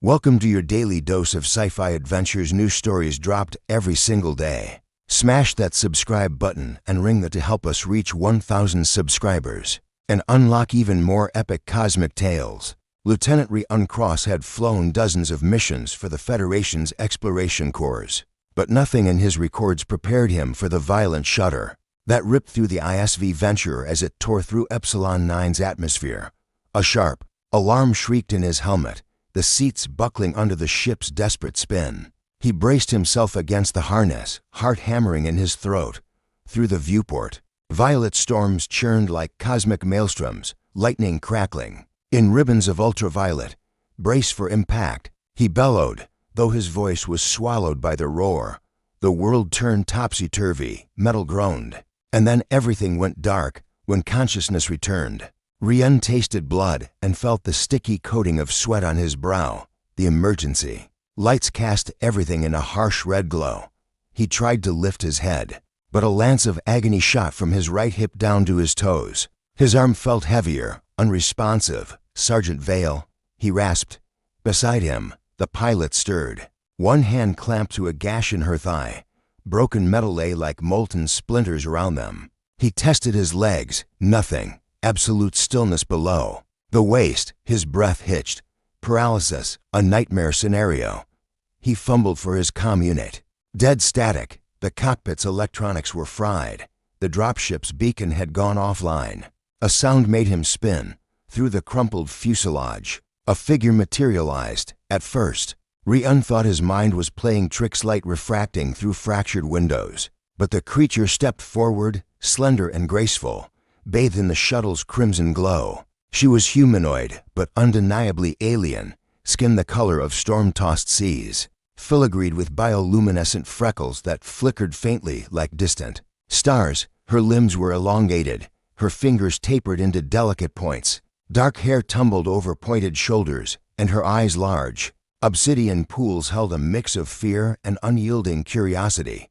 Welcome to your daily dose of sci-fi adventures. New stories dropped every single day. Smash that subscribe button and ring the to help us reach 1,000 subscribers and unlock even more epic cosmic tales. Lieutenant Rian Cross had flown dozens of missions for the Federation's exploration corps, but nothing in his records prepared him for the violent shudder that ripped through the ISV Venture as it tore through Epsilon 9's atmosphere. A sharp alarm shrieked in his helmet, the seats buckling under the ship's desperate spin. He braced himself against the harness, heart hammering in his throat. Through the viewport, violet storms churned like cosmic maelstroms, lightning crackling. In ribbons of ultraviolet, brace for impact, he bellowed, though his voice was swallowed by the roar. The world turned topsy-turvy, metal groaned, and then everything went dark when consciousness returned. Rian tasted blood and felt the sticky coating of sweat on his brow. The emergency lights cast everything in a harsh red glow. He tried to lift his head, but a lance of agony shot from his right hip down to his toes. His arm felt heavier, unresponsive. "Sergeant Vale," he rasped. Beside him, the pilot stirred. One hand clamped to a gash in her thigh. Broken metal lay like molten splinters around them. He tested his legs. Nothing. Absolute stillness below. The waist, his breath hitched. Paralysis, a nightmare scenario. He fumbled for his comm unit. Dead static. The cockpit's electronics were fried. The dropship's beacon had gone offline. A sound made him spin. Through the crumpled fuselage, a figure materialized. At first, Rian thought his mind was playing tricks, light refracting through fractured windows. But the creature stepped forward, slender and graceful, bathed in the shuttle's crimson glow. She was humanoid, but undeniably alien, skin the color of storm-tossed seas, filigreed with bioluminescent freckles that flickered faintly like distant stars. Her limbs were elongated, her fingers tapered into delicate points. Dark hair tumbled over pointed shoulders, and her eyes large. Obsidian pools held a mix of fear and unyielding curiosity.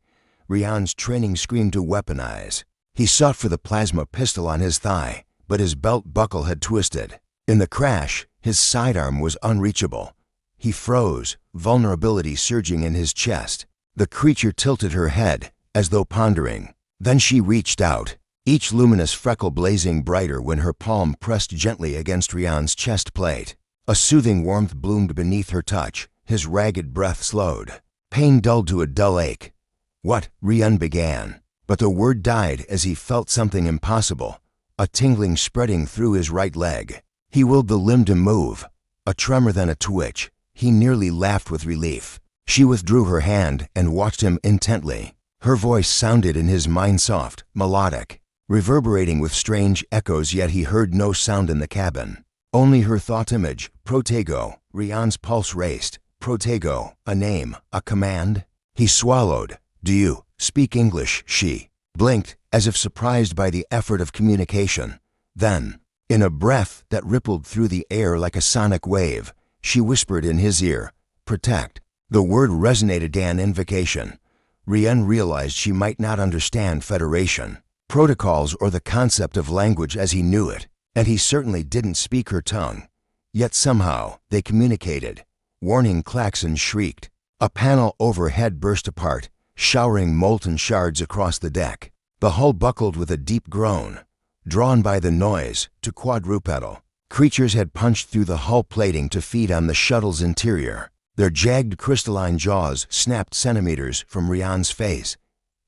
Rian's training screamed to weaponize. He sought for the plasma pistol on his thigh, but his belt buckle had twisted. In the crash, his sidearm was unreachable. He froze, vulnerability surging in his chest. The creature tilted her head, as though pondering. Then she reached out, each luminous freckle blazing brighter when her palm pressed gently against Rian's chest plate. A soothing warmth bloomed beneath her touch. His ragged breath slowed. Pain dulled to a dull ache. "What?" Rian began. But the word died as he felt something impossible, a tingling spreading through his right leg. He willed the limb to move, a tremor then a twitch. He nearly laughed with relief. She withdrew her hand and watched him intently. Her voice sounded in his mind soft, melodic, reverberating with strange echoes, yet he heard no sound in the cabin. Only her thought image, Protego. Rian's pulse raced. Protego, a name, a command. He swallowed. "Do you speak English?" She blinked, as if surprised by the effort of communication. Then, in a breath that rippled through the air like a sonic wave, she whispered in his ear, "Protect." The word resonated an invocation. Rian realized she might not understand Federation protocols or the concept of language as he knew it, and he certainly didn't speak her tongue. Yet somehow they communicated. Warning klaxons shrieked. A panel overhead burst apart, showering molten shards across the deck. The hull buckled with a deep groan. Drawn by the noise, to quadrupedal, creatures had punched through the hull plating to feed on the shuttle's interior. Their jagged crystalline jaws snapped centimeters from Rian's face.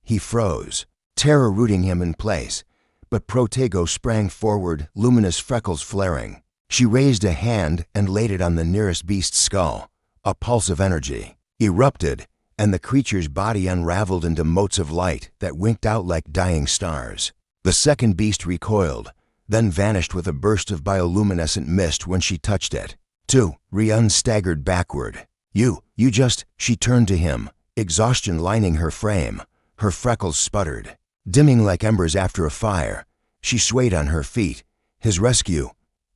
He froze, terror rooting him in place. But Protego sprang forward, luminous freckles flaring. She raised a hand and laid it on the nearest beast's skull. A pulse of energy erupted, and the creature's body unraveled into motes of light that winked out like dying stars. The second beast recoiled, then vanished with a burst of bioluminescent mist when she touched it. "Two." Rian staggered backward. You just..." She turned to him, exhaustion lining her frame. Her freckles sputtered, dimming like embers after a fire. She swayed on her feet. "His rescue."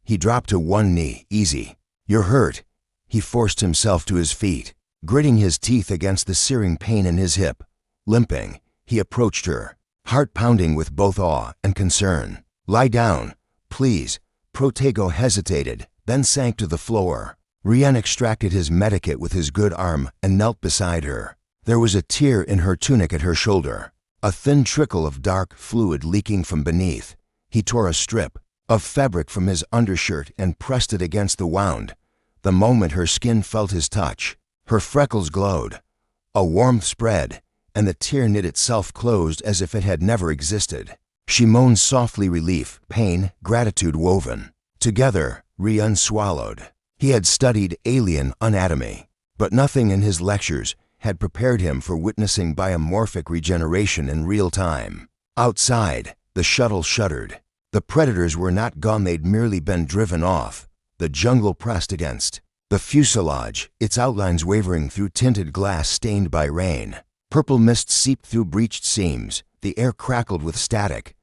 He dropped to one knee. "Easy. You're hurt." He forced himself to his feet, gritting his teeth against the searing pain in his hip. Limping, he approached her, heart pounding with both awe and concern. "Lie down, please." Protego hesitated, then sank to the floor. Rian extracted his medikit with his good arm and knelt beside her. There was a tear in her tunic at her shoulder, a thin trickle of dark fluid leaking from beneath. He tore a strip of fabric from his undershirt and pressed it against the wound. The moment her skin felt his touch, her freckles glowed. A warmth spread, and the tear knit itself closed as if it had never existed. She moaned softly, relief, pain, gratitude woven. Together, Rian swallowed. He had studied alien anatomy, but nothing in his lectures had prepared him for witnessing biomorphic regeneration in real time. Outside, the shuttle shuddered. The predators were not gone, they'd merely been driven off. The jungle pressed against the fuselage, its outlines wavering through tinted glass stained by rain. Purple mist seeped through breached seams. The air crackled with static.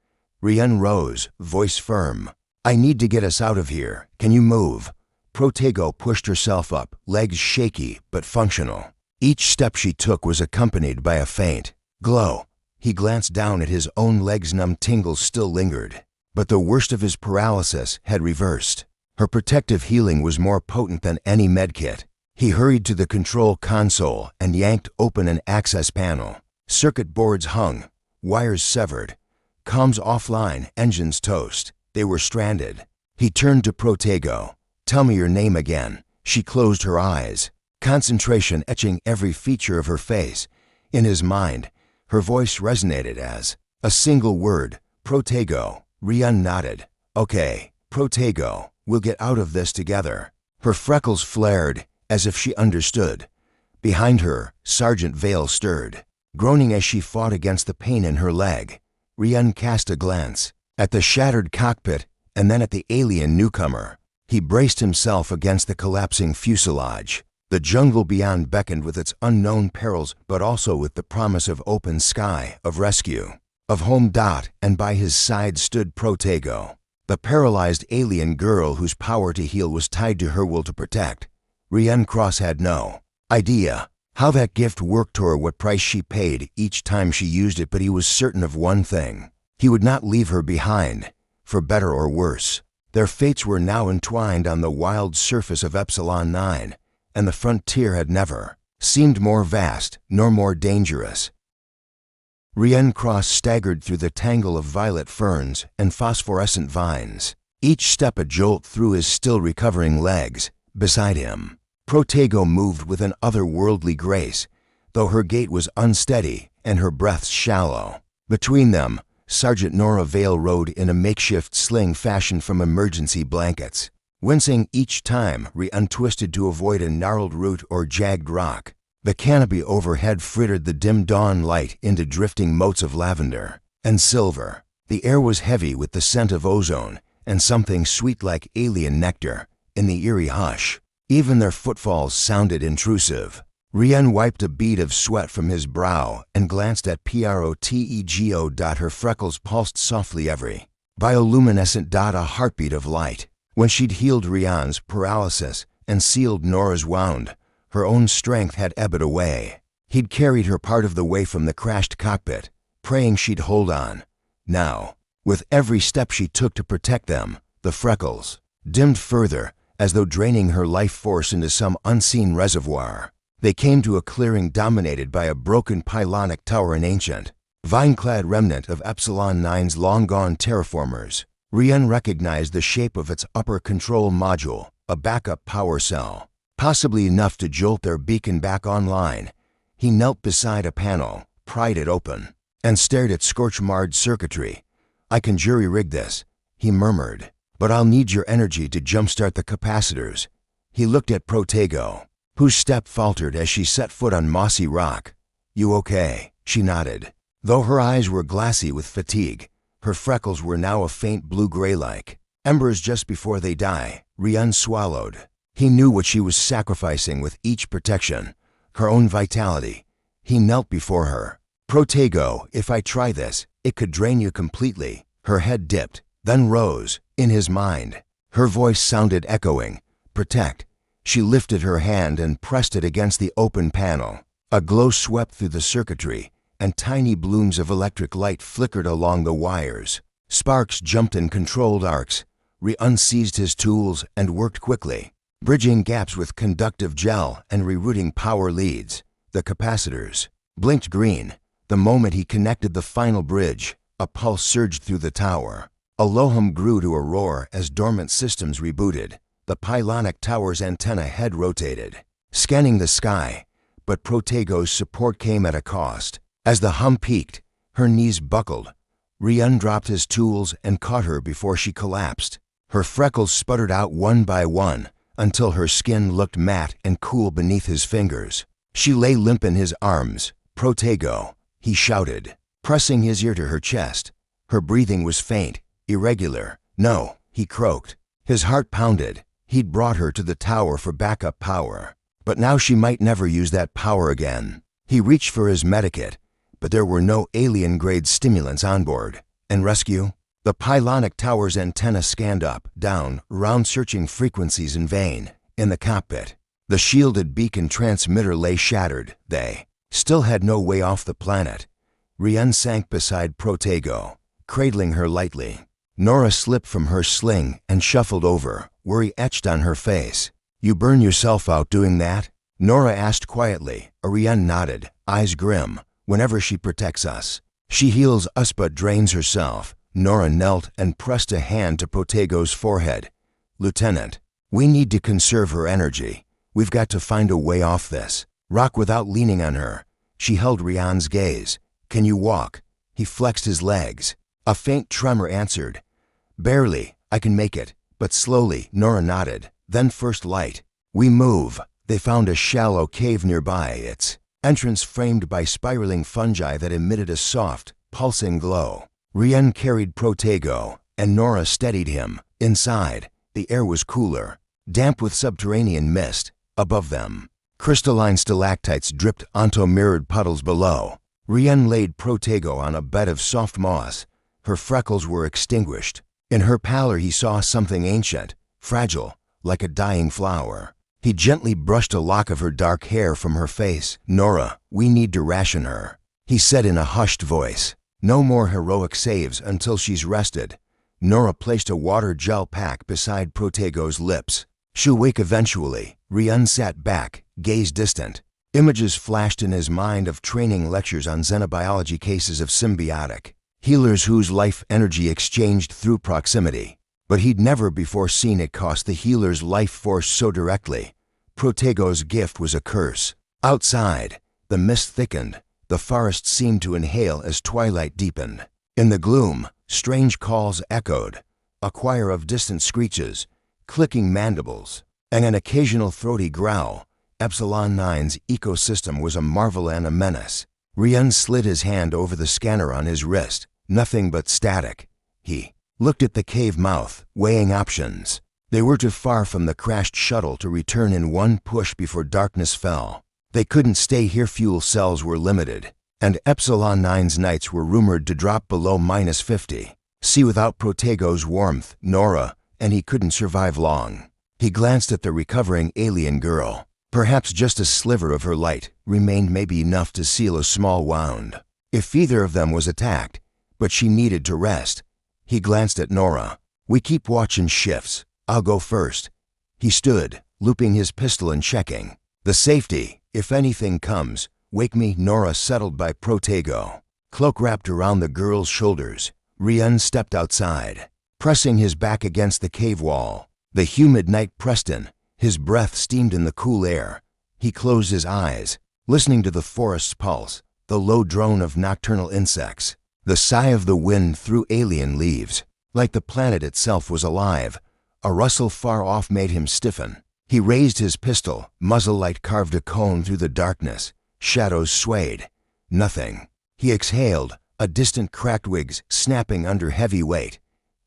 Rian rose, voice firm. "I need to get us out of here. Can you move?" Protego pushed herself up, legs shaky but functional. Each step she took was accompanied by a faint glow. He glanced down at his own legs, numb tingles still lingered. But the worst of his paralysis had reversed. Her protective healing was more potent than any medkit. He hurried to the control console and yanked open an access panel. Circuit boards hung, wires severed, comms offline, engines toast. They were stranded. He turned to Protego. "Tell me your name again." She closed her eyes, concentration etching every feature of her face. In his mind, her voice resonated as a single word, Protego. Rian nodded. "Okay, Protego, we'll get out of this together." Her freckles flared, as if she understood. Behind her, Sergeant Vale stirred, groaning as she fought against the pain in her leg. Rian cast a glance at the shattered cockpit and then at the alien newcomer. He braced himself against the collapsing fuselage. The jungle beyond beckoned with its unknown perils, but also with the promise of open sky, of rescue, of home. And by his side stood Protego, the paralyzed alien girl whose power to heal was tied to her will to protect. Rian Cross had no idea how that gift worked or what price she paid each time she used it, but he was certain of one thing. He would not leave her behind, for better or worse. Their fates were now entwined on the wild surface of Epsilon 9, and the frontier had never seemed more vast nor more dangerous. Rian Cross staggered through the tangle of violet ferns and phosphorescent vines, each step a jolt through his still recovering legs. Beside him, Protego moved with an otherworldly grace, though her gait was unsteady and her breaths shallow. Between them, Sergeant Nora Vale rode in a makeshift sling fashioned from emergency blankets, wincing each time Rian twisted to avoid a gnarled root or jagged rock. The canopy overhead frittered the dim dawn light into drifting motes of lavender and silver. The air was heavy with the scent of ozone and something sweet like alien nectar in the eerie hush. Even their footfalls sounded intrusive. Rian wiped a bead of sweat from his brow and glanced at Protego. Her freckles pulsed softly, every bioluminescent dot a heartbeat of light. When she'd healed Rian's paralysis and sealed Nora's wound, her own strength had ebbed away. He'd carried her part of the way from the crashed cockpit, praying she'd hold on. Now, with every step she took to protect them, the freckles dimmed further, as though draining her life force into some unseen reservoir. They came to a clearing dominated by a broken pylonic tower, an ancient, vine-clad remnant of Epsilon 9's long-gone terraformers. Rian recognized the shape of its upper control module, a backup power cell, possibly enough to jolt their beacon back online. He knelt beside a panel, pried it open, and stared at scorch-marred circuitry. "I can jury-rig this," he murmured, "but I'll need your energy to jumpstart the capacitors." He looked at Protego, whose step faltered as she set foot on mossy rock. "You okay?" She nodded. Though her eyes were glassy with fatigue, her freckles were now a faint blue-gray like embers just before they die. Rian swallowed. He knew what she was sacrificing with each protection, her own vitality. He knelt before her. "Protego, if I try this, it could drain you completely." Her head dipped, then rose, in his mind. Her voice sounded echoing. "Protect." She lifted her hand and pressed it against the open panel. A glow swept through the circuitry, and tiny blooms of electric light flickered along the wires. Sparks jumped in controlled arcs. Rian seized his tools and worked quickly. bridging gaps with conductive gel and rerouting power leads. The capacitors blinked green. The moment he connected the final bridge, a pulse surged through the tower. A low hum grew to a roar as dormant systems rebooted. The pylonic tower's antenna head rotated, scanning the sky, but Protego's support came at a cost. As the hum peaked, her knees buckled. Rian dropped his tools and caught her before she collapsed. Her freckles sputtered out one by one until her skin looked matte and cool beneath his fingers. She lay limp in his arms. "Protego," he shouted, pressing his ear to her chest. Her breathing was faint, irregular. "No," he croaked. His heart pounded. He'd brought her to the tower for backup power, but now she might never use that power again. He reached for his medikit, but there were no alien-grade stimulants on board. And rescue? The pylonic tower's antenna scanned up, down, around, searching frequencies in vain. In the cockpit, the shielded beacon transmitter lay shattered. They still had no way off the planet. Rian sank beside Protego, cradling her lightly. Nora slipped from her sling and shuffled over, worry etched on her face. "You burn yourself out doing that?" Nora asked quietly. Rian nodded, eyes grim. "Whenever she protects us, she heals us but drains herself." Nora knelt and pressed a hand to Protego's forehead. "Lieutenant, we need to conserve her energy. We've got to find a way off this." Rock without leaning on her. She held Rian's gaze. "Can you walk?" He flexed his legs. A faint tremor answered. "Barely. I can make it, but slowly." Nora nodded. Then first light. "We move." They found a shallow cave nearby, its entrance framed by spiraling fungi that emitted a soft, pulsing glow. Rian carried Protego, and Nora steadied him. Inside, the air was cooler, damp with subterranean mist. Above them, crystalline stalactites dripped onto mirrored puddles below. Rian laid Protego on a bed of soft moss. Her freckles were extinguished. In her pallor he saw something ancient, fragile, like a dying flower. He gently brushed a lock of her dark hair from her face. "Nora, we need to ration her," he said in a hushed voice. "No more heroic saves until she's rested." Nora placed a water gel pack beside Protego's lips. "She'll wake eventually." Rian sat back, gaze distant. Images flashed in his mind of training lectures on xenobiology cases of symbiotic healers whose life energy exchanged through proximity. But he'd never before seen it cost the healer's life force so directly. Protego's gift was a curse. Outside, the mist thickened. The forest seemed to inhale as twilight deepened. In the gloom, strange calls echoed, a choir of distant screeches, clicking mandibles, and an occasional throaty growl. Epsilon 9's ecosystem was a marvel and a menace. Rian slid his hand over the scanner on his wrist. Nothing but static. He looked at the cave mouth, weighing options. They were too far from the crashed shuttle to return in one push before darkness fell. They couldn't stay here, fuel cells were limited, and Epsilon 9's nights were rumored to drop below -50. See, without Protego's warmth, Nora, and he couldn't survive long. He glanced at the recovering alien girl. Perhaps just a sliver of her light remained, maybe enough to seal a small wound, if either of them was attacked, but she needed to rest. He glanced at Nora. "We keep watch in shifts. I'll go first." He stood, looping his pistol and checking. "The safety, if anything comes, wake me." Nora settled by Protego. Cloak wrapped around the girl's shoulders. Rian stepped outside, pressing his back against the cave wall. The humid night pressed in. His breath steamed in the cool air. He closed his eyes, listening to the forest's pulse, the low drone of nocturnal insects, the sigh of the wind through alien leaves. Like the planet itself was alive. A rustle far off made him stiffen. He raised his pistol. Muzzle light carved a cone through the darkness. Shadows swayed. Nothing. He exhaled, a distant cracked wigs snapping under heavy weight.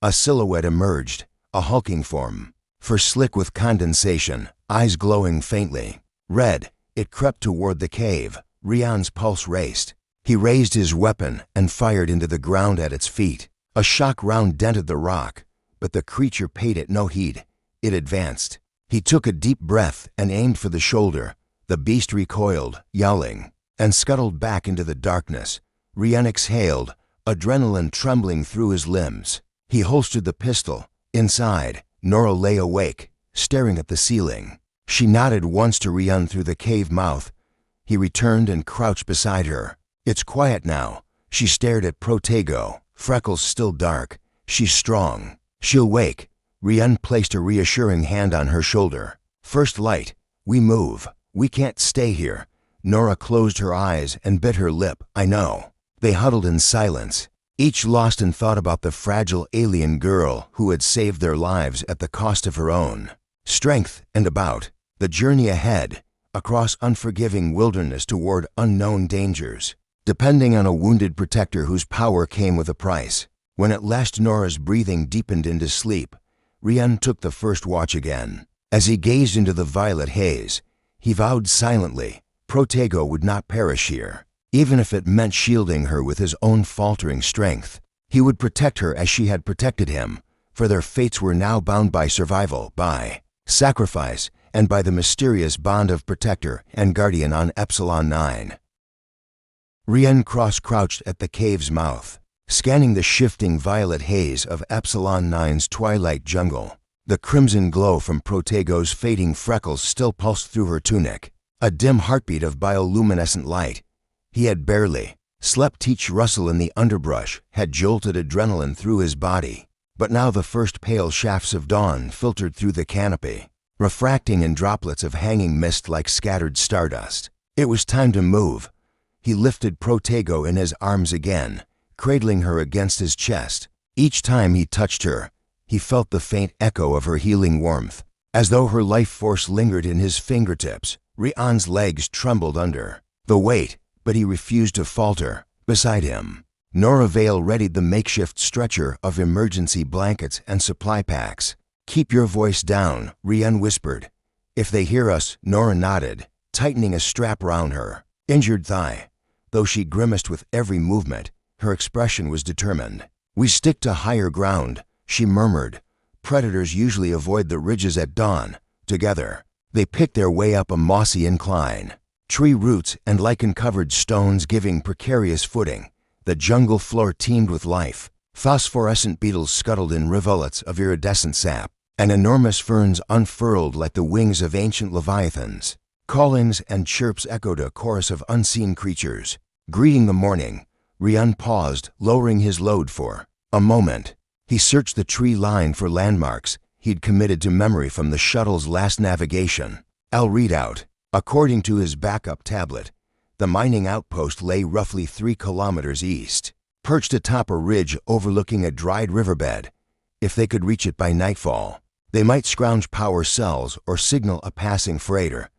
A silhouette emerged, a hulking form, fur slick with condensation, eyes glowing faintly. Red, it crept toward the cave. Rian's pulse raced. He raised his weapon and fired into the ground at its feet. A shock round dented the rock, but the creature paid it no heed. It advanced. He took a deep breath and aimed for the shoulder. The beast recoiled, yowling, and scuttled back into the darkness. Rian exhaled, adrenaline trembling through his limbs. He holstered the pistol. Inside, Nora lay awake, staring at the ceiling. She nodded once to Rian through the cave mouth. He returned and crouched beside her. It's quiet now. She stared at Protego, freckles still dark. She's strong. She'll wake. Rian placed a reassuring hand on her shoulder. First light. We move. We can't stay here. Nora closed her eyes and bit her lip. I know. They huddled in silence, each lost in thought about the fragile alien girl who had saved their lives at the cost of her own. Strength and about. The journey ahead, across unforgiving wilderness toward unknown dangers, depending on a wounded protector whose power came with a price. When at last Nora's breathing deepened into sleep, Rian took the first watch again. As he gazed into the violet haze, he vowed silently, Protego would not perish here. Even if it meant shielding her with his own faltering strength, he would protect her as she had protected him, for their fates were now bound by survival, by sacrifice, and by the mysterious bond of protector and guardian on Epsilon 9. Rian cross-crouched at the cave's mouth, scanning the shifting violet haze of Epsilon 9's twilight jungle. The crimson glow from Protego's fading freckles still pulsed through her tunic, a dim heartbeat of bioluminescent light. He had barely slept. Each rustle in the underbrush had jolted adrenaline through his body, but now the first pale shafts of dawn filtered through the canopy, refracting in droplets of hanging mist like scattered stardust. It was time to move. He lifted Protego in his arms again, cradling her against his chest. Each time he touched her, he felt the faint echo of her healing warmth, as though her life force lingered in his fingertips. Rian's legs trembled under the weight, but he refused to falter. Beside him, Nora Vale readied the makeshift stretcher of emergency blankets and supply packs. Keep your voice down, Rian whispered. If they hear us, Nora nodded, tightening a strap round her injured thigh. Though she grimaced with every movement, her expression was determined. We stick to higher ground, she murmured. Predators usually avoid the ridges at dawn. Together, they picked their way up a mossy incline, tree roots and lichen-covered stones giving precarious footing. The jungle floor teemed with life. Phosphorescent beetles scuttled in rivulets of iridescent sap, and enormous ferns unfurled like the wings of ancient leviathans. Call-ins and chirps echoed a chorus of unseen creatures. Greeting the morning, Rian paused, lowering his load for a moment. He searched the tree line for landmarks he'd committed to memory from the shuttle's last navigation. Al readout. According to his backup tablet, the mining outpost lay roughly 3 kilometers east, perched atop a ridge overlooking a dried riverbed. If they could reach it by nightfall, they might scrounge power cells or signal a passing freighter.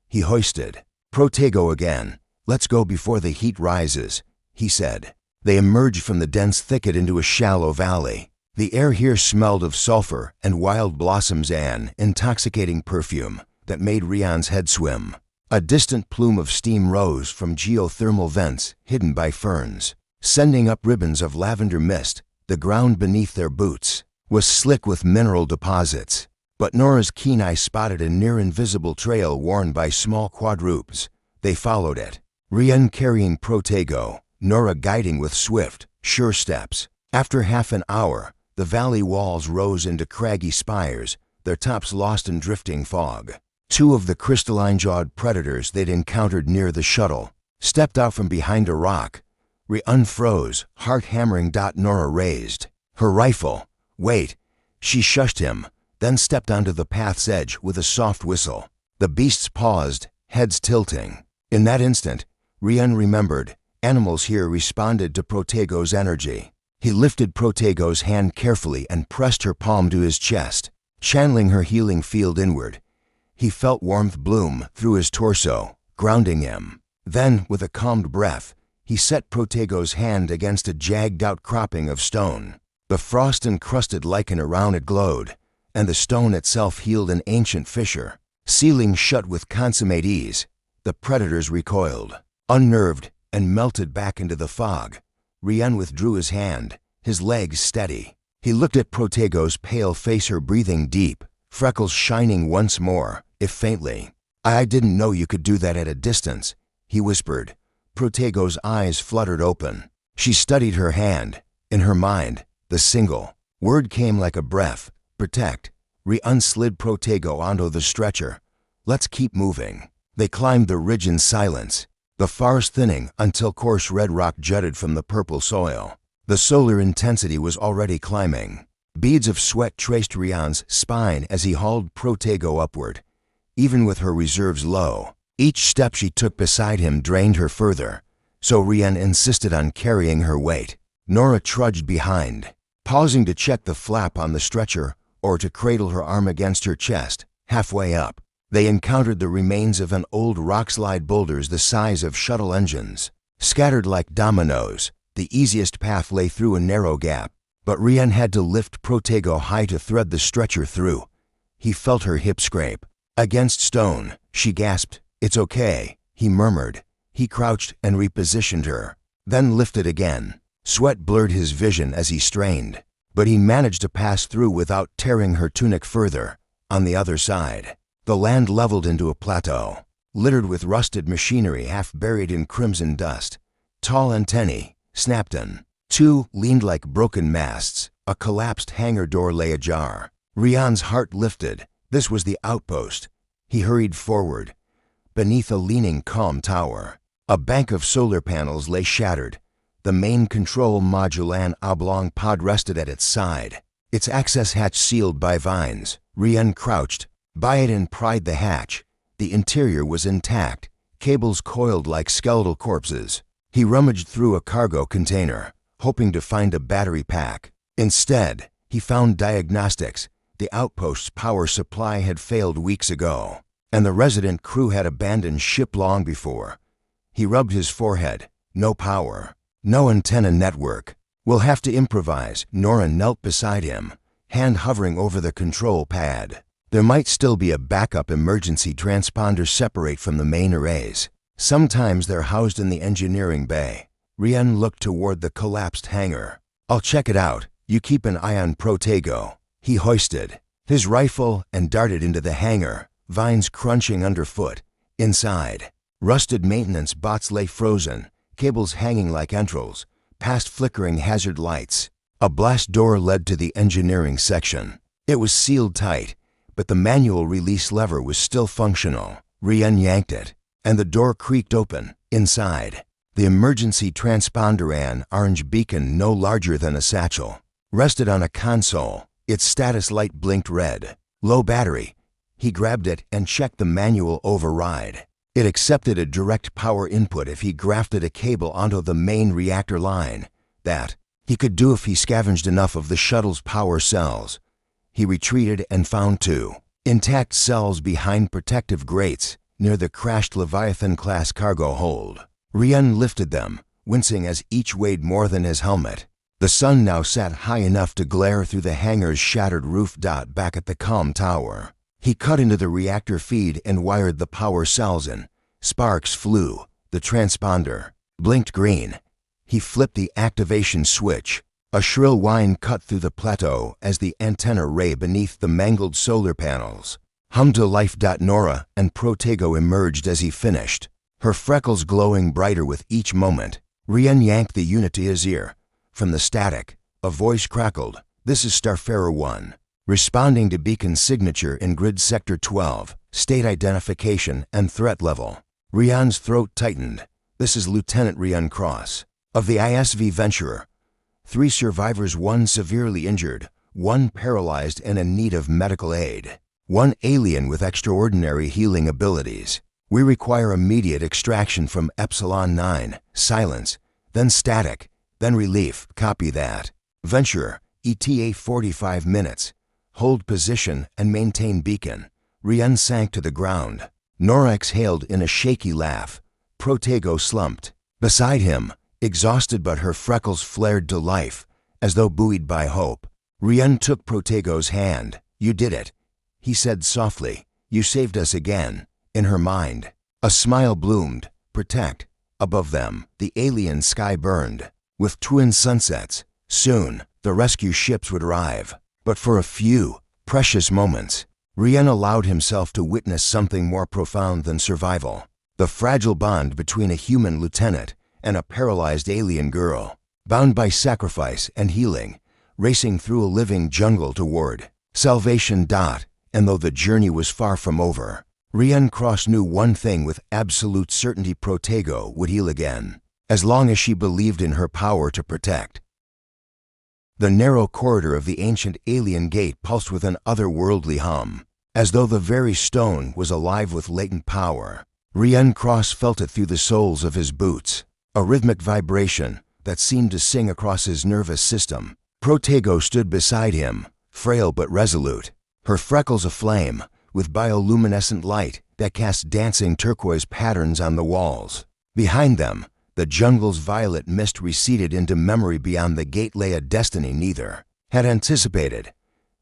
He hoisted Protego again. Let's go before the heat rises, he said. They emerged from the dense thicket into a shallow valley. The air here smelled of sulfur and wild blossoms, an intoxicating perfume that made Rian's head swim. A distant plume of steam rose from geothermal vents hidden by ferns, sending up ribbons of lavender mist. The ground beneath their boots was slick with mineral deposits, but Nora's keen eye spotted a near-invisible trail worn by small quadrupeds. They followed it, Rian carrying Protego, Nora guiding with swift, sure steps. After half an hour, the valley walls rose into craggy spires, their tops lost in drifting fog. 2 of the crystalline-jawed predators they'd encountered near the shuttle stepped out from behind a rock. Rian froze, heart hammering. Nora raised her rifle. Wait, she shushed him, then stepped onto the path's edge with a soft whistle. The beasts paused, heads tilting. In that instant, Rian remembered, animals here responded to Protego's energy. He lifted Protego's hand carefully and pressed her palm to his chest, channeling her healing field inward. He felt warmth bloom through his torso, grounding him. Then, with a calmed breath, he set Protego's hand against a jagged outcropping of stone. The frost-encrusted lichen around it glowed, and the stone itself healed an ancient fissure. Sealing shut with consummate ease, the predators recoiled, unnerved, and melted back into the fog. Rian withdrew his hand, his legs steady. He looked at Protego's pale face, her breathing deep, freckles shining once more, if faintly. I didn't know you could do that at a distance, he whispered. Protego's eyes fluttered open. She studied her hand. In her mind, the single word came like a breath. Protect. Rian slid Protego onto the stretcher. Let's keep moving. They climbed the ridge in silence, the forest thinning until coarse red rock jutted from the purple soil. The solar intensity was already climbing. Beads of sweat traced Rian's spine as he hauled Protego upward. Even with her reserves low, each step she took beside him drained her further, so Rian insisted on carrying her weight. Nora trudged behind, pausing to check the flap on the stretcher or to cradle her arm against her chest. Halfway up, they encountered the remains of an old rockslide boulders the size of shuttle engines. Scattered like dominoes, the easiest path lay through a narrow gap, but Rian had to lift Protego high to thread the stretcher through. He felt her hip scrape against stone. She gasped. "It's okay," he murmured. He crouched and repositioned her, then lifted again. Sweat blurred his vision as he strained, but he managed to pass through without tearing her tunic further. On the other side, the land leveled into a plateau, littered with rusted machinery half buried in crimson dust. Tall antennae snapped in. Two leaned like broken masts. A collapsed hangar door lay ajar. Rian's heart lifted. This was the outpost. He hurried forward. Beneath a leaning calm tower, a bank of solar panels lay shattered. The main control module, an oblong pod, rested at its side, its access hatch sealed by vines. Rian crouched by it and pried the hatch. The interior was intact, cables coiled like skeletal corpses. He rummaged through a cargo container, hoping to find a battery pack. Instead, he found diagnostics. The outpost's power supply had failed weeks ago, and the resident crew had abandoned ship long before. He rubbed his forehead. No power. No antenna network. "We'll have to improvise." Nora knelt beside him, hand hovering over the control pad. There might still be a backup emergency transponder separate from the main arrays. Sometimes they're housed in the engineering bay. Rian looked toward the collapsed hangar. "I'll check it out. You keep an eye on Protego." He hoisted his rifle and darted into the hangar, vines crunching underfoot. Inside, rusted maintenance bots lay frozen, cables hanging like entrails, past flickering hazard lights. A blast door led to the engineering section. It was sealed tight, but the manual release lever was still functional. Rian yanked it, and the door creaked open. Inside, the emergency transponder, an orange beacon no larger than a satchel, rested on a console. Its status light blinked red. Low battery. He grabbed it and checked the manual override. It accepted a direct power input if he grafted a cable onto the main reactor line. That he could do if he scavenged enough of the shuttle's power cells. He retreated and found two intact cells behind protective grates near the crashed Leviathan-class cargo hold. Rian lifted them, wincing as each weighed more than his helmet. The sun now sat high enough to glare through the hangar's shattered roof. Back at the comm tower, he cut into the reactor feed and wired the power cells in. Sparks flew. The transponder blinked green. He flipped the activation switch. A shrill whine cut through the plateau as the antenna ray beneath the mangled solar panels hummed to life. Nora and Protego emerged as he finished, her freckles glowing brighter with each moment. Rian yanked the unit to his ear. From the static, a voice crackled. "This is Starfarer 1. Responding to beacon signature in grid sector 12, state identification and threat level." Rian's throat tightened. "This is Lieutenant Rian Cross, of the ISV Venturer. 3 survivors, 1 severely injured, 1 paralyzed and in need of medical aid, 1 alien with extraordinary healing abilities. We require immediate extraction from Epsilon 9, silence, then static, then relief." "Copy that. Venturer, ETA 45 minutes. Hold position and maintain beacon." Rian sank to the ground. Nora exhaled in a shaky laugh. Protego slumped beside him, exhausted, but her freckles flared to life, as though buoyed by hope. Rian took Protego's hand. "You did it," he said softly. "You saved us again." In her mind, a smile bloomed. Protect. Above them, the alien sky burned with twin sunsets. Soon, the rescue ships would arrive. But for a few precious moments, Rian allowed himself to witness something more profound than survival. The fragile bond between a human lieutenant and a paralyzed alien girl, bound by sacrifice and healing, racing through a living jungle toward salvation. And though the journey was far from over, Cross knew one thing with absolute certainty: Protego would heal again, as long as she believed in her power to protect. The narrow corridor of the ancient alien gate pulsed with an otherworldly hum, as though the very stone was alive with latent power. Cross felt it through the soles of his boots, a rhythmic vibration that seemed to sing across his nervous system. Protego stood beside him, frail but resolute, her freckles aflame with bioluminescent light that cast dancing turquoise patterns on the walls. Behind them, the jungle's violet mist receded into memory. Beyond the gate lay a destiny neither had anticipated.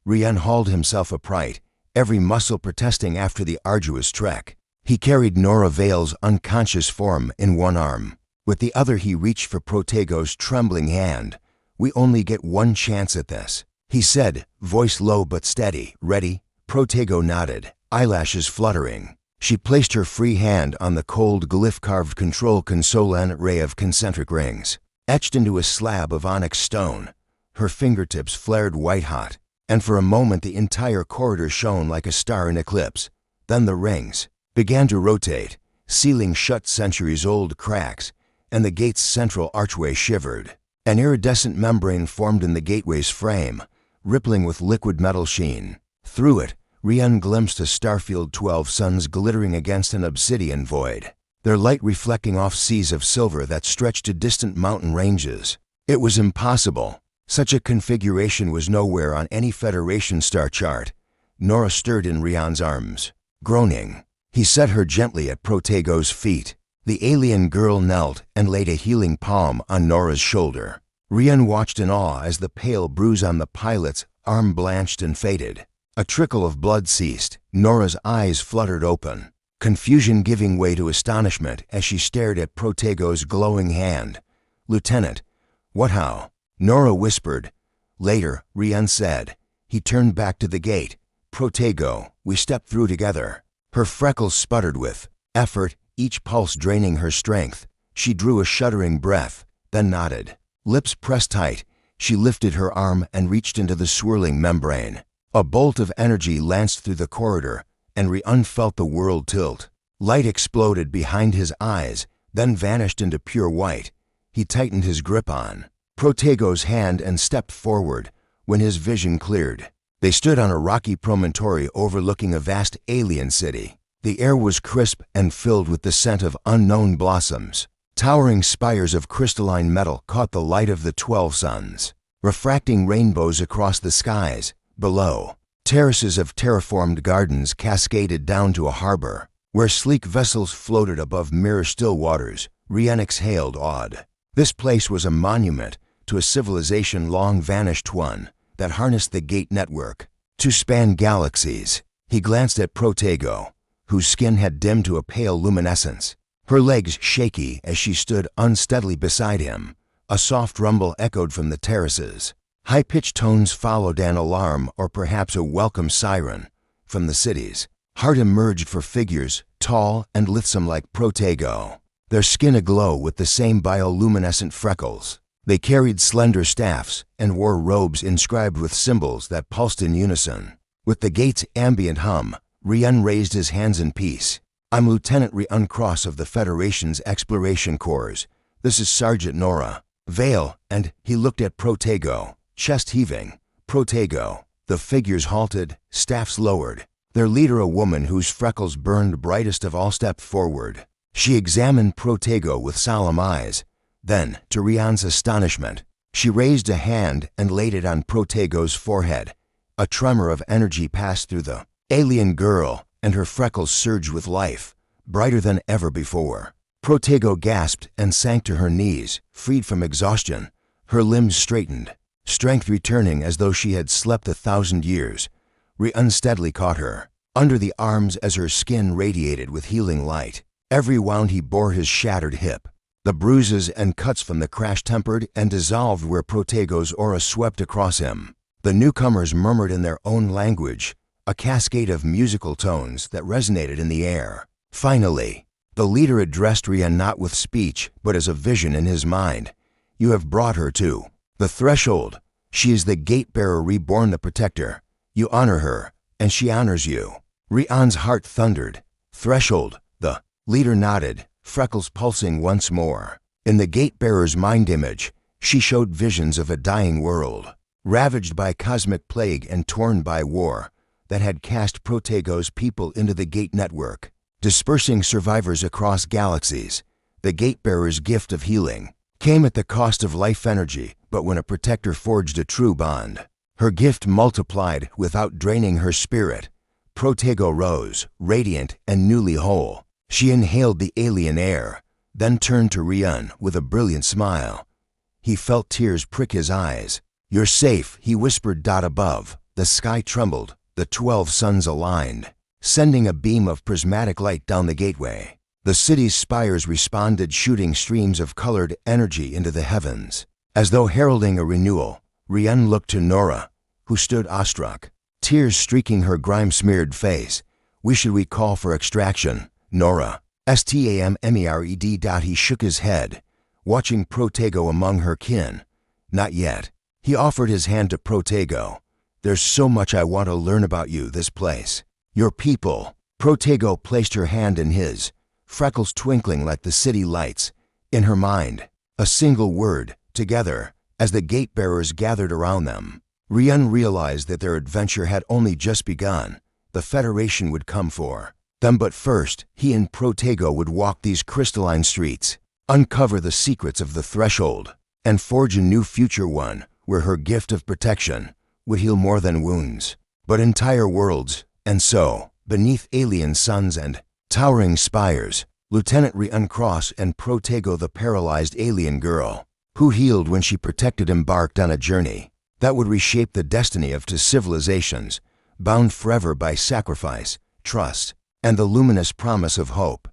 Hauled himself upright, every muscle protesting after the arduous trek. He carried Nora Vale's unconscious form in one arm. With the other he reached for Protego's trembling hand. "We only get one chance at this," he said, voice low but steady. "Ready?" Protego nodded, eyelashes fluttering. She placed her free hand on the cold glyph-carved control console, an array of concentric rings, etched into a slab of onyx stone. Her fingertips flared white-hot, and for a moment the entire corridor shone like a star in eclipse. Then the rings began to rotate, sealing shut centuries-old cracks, and the gate's central archway shivered. An iridescent membrane formed in the gateway's frame, rippling with liquid metal sheen. Through it, glimpsed a starfield, 12 suns glittering against an obsidian void, their light reflecting off seas of silver that stretched to distant mountain ranges. It was impossible. Such a configuration was nowhere on any Federation star chart. Nora stirred in Rian's arms, groaning. He set her gently at Protego's feet. The alien girl knelt and laid a healing palm on Nora's shoulder. Rian watched in awe as the pale bruise on the pilot's arm blanched and faded. A trickle of blood ceased. Nora's eyes fluttered open, confusion giving way to astonishment as she stared at Protego's glowing hand. "Lieutenant, what how?" Nora whispered. Later, Rian said. He turned back to the gate. "Protego, we stepped through together." Her freckles sputtered with effort, each pulse draining her strength. She drew a shuddering breath, then nodded. Lips pressed tight, she lifted her arm and reached into the swirling membrane. A bolt of energy lanced through the corridor, and Rian felt the world tilt. Light exploded behind his eyes, then vanished into pure white. He tightened his grip on Protego's hand and stepped forward. When his vision cleared, they stood on a rocky promontory overlooking a vast alien city. The air was crisp and filled with the scent of unknown blossoms. Towering spires of crystalline metal caught the light of the 12 suns, refracting rainbows across the skies. Below, terraces of terraformed gardens cascaded down to a harbor, where sleek vessels floated above mirror-still waters. Rian exhaled, awed. This place was a monument to a civilization long vanished, one that harnessed the gate network to span galaxies. He glanced at Protego, whose skin had dimmed to a pale luminescence, her legs shaky as she stood unsteadily beside him. A soft rumble echoed from the terraces. High-pitched tones followed, an alarm or perhaps a welcome siren. From the cities, Hart emerged for figures tall and lithesome like Protego, their skin aglow with the same bioluminescent freckles. They carried slender staffs and wore robes inscribed with symbols that pulsed in unison. With the gate's ambient hum, Rian raised his hands in peace. "I'm Lieutenant Rian Cross of the Federation's Exploration Corps. This is Sergeant Nora Vale," and he looked at Protego, chest heaving. "Protego." The figures halted, staffs lowered. Their leader, a woman whose freckles burned brightest of all, stepped forward. She examined Protego with solemn eyes. Then, to Rian's astonishment, she raised a hand and laid it on Protego's forehead. A tremor of energy passed through the alien girl, and her freckles surged with life, brighter than ever before. Protego gasped and sank to her knees, freed from exhaustion. Her limbs straightened, strength returning as though she had slept 1,000 years. Rian steadily caught her under the arms as her skin radiated with healing light. Every wound he bore his shattered hip. The bruises and cuts from the crash tempered and dissolved where Protego's aura swept across him. The newcomers murmured in their own language, a cascade of musical tones that resonated in the air. Finally, the leader addressed Rian not with speech, but as a vision in his mind. "You have brought her to the threshold. She is the gate-bearer reborn, the protector. You honor her, and she honors you. Rian's heart thundered. Threshold, the leader nodded, freckles pulsing once more. In the gate-bearer's mind image, she showed visions of a dying world, ravaged by cosmic plague and torn by war, that had cast Protego's people into the gate network, dispersing survivors across galaxies. The gate-bearer's gift of healing came at the cost of life energy, but when a protector forged a true bond, her gift multiplied without draining her spirit. Protego rose, radiant and newly whole. She inhaled the alien air, then turned to Rian with a brilliant smile. He felt tears prick his eyes. You're safe, he whispered. Above, the sky trembled, the 12 suns aligned, sending a beam of prismatic light down the gateway. The city's spires responded, shooting streams of colored energy into the heavens. As though heralding a renewal, Rian looked to Nora, who stood awestruck, tears streaking her grime-smeared face. Should we call for extraction, Nora? Stamered. He shook his head, watching Protego among her kin. Not yet. He offered his hand to Protego. There's so much I want to learn about you, this place, your people. Protego placed her hand in his, freckles twinkling like the city lights. In her mind, a single word, together. As the gate-bearers gathered around them, Rian realized that their adventure had only just begun. The Federation would come for them, but first, he and Protego would walk these crystalline streets, uncover the secrets of the threshold, and forge a new future, one where her gift of protection would heal more than wounds, but entire worlds. And so, beneath alien suns and towering spires, Lieutenant Rian Cross and Protego, the paralyzed alien girl, who healed when she protected, embarked on a journey that would reshape the destiny of two civilizations, bound forever by sacrifice, trust, and the luminous promise of hope.